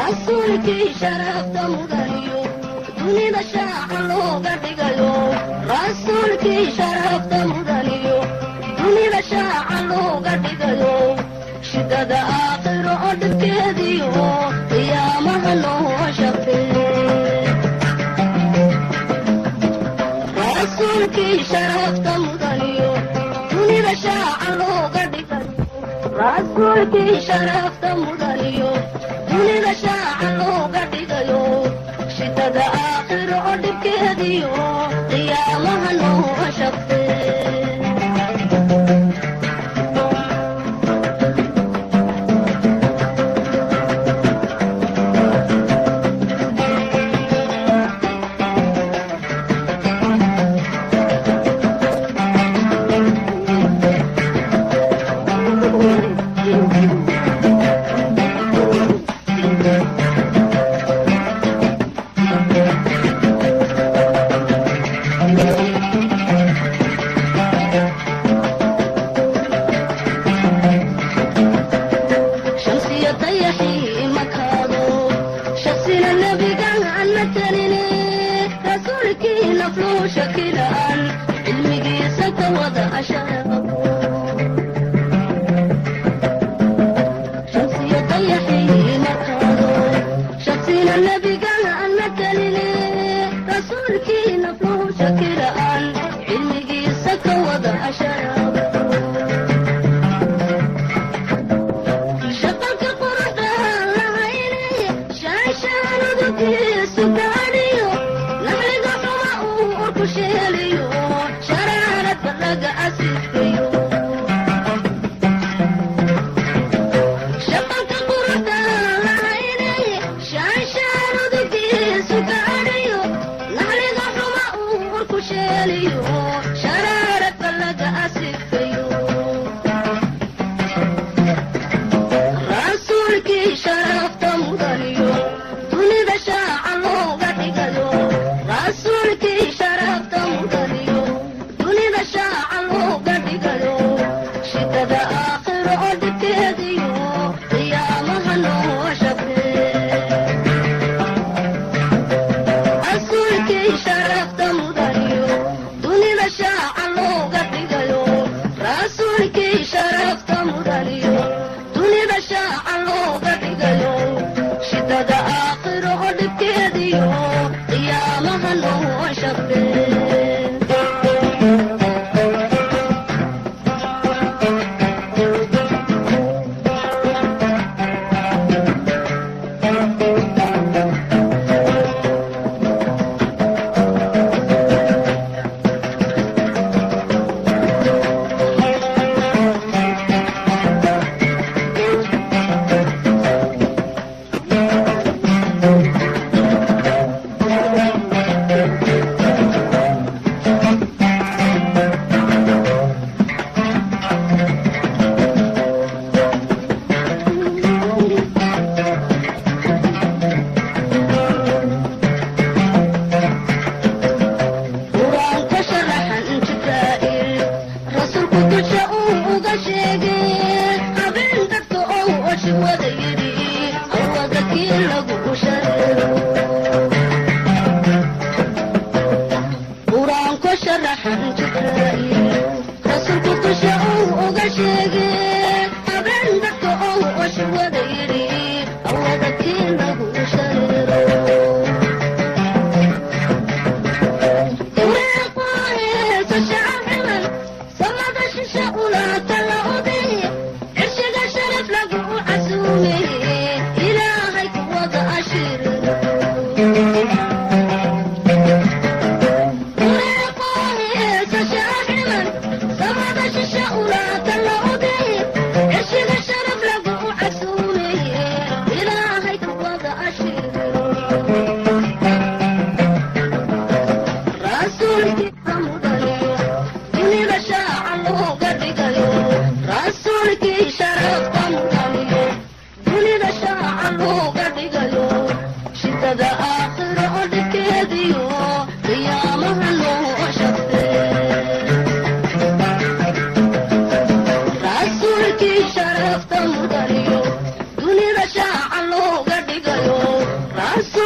rasuulkii sharafta mudaniyo dunida shaaca looga dhigayo rasuulkii sharafta mudaniyo dunida shaaca looga dhigayo shidada aakhiro oo dhibkeediyo qiyaamaha loo shaqeeye rasuulkii sharafta mudaniyo dunida shaaca looga dhigayo rasuulkii sharafta mudaniyo dunida shaaca looga dhigayo shidada aakhiro oo dhibkeediyo qiyaamaha loo shaqeeye rasuulkii sharafta mudaniyo dunida shaaca looga dhigayo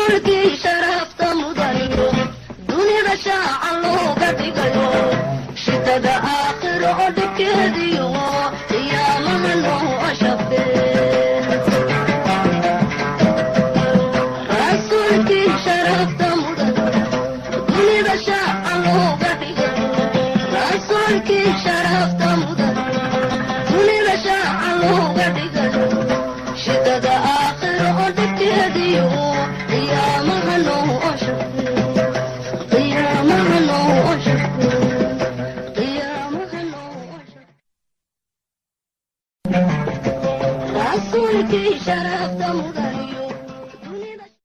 rasuulkii sharafta mudaniyo dunida shaaca looga dhigayo shitada aakhiro oo dhibkeediyo qiyaamaha noo shafe rasuulkii sharafta mudaniyo dunida shaaca looga dhigayo rasuulkii sharafta mudaniyo dunida shaaca looga dhigayo shitada aakhiro oo dhibkeediyo qiyaamaha noo shafe qiyaamaha noo shafe qiyaamaha noo shafe rasuulkii sharafta mudan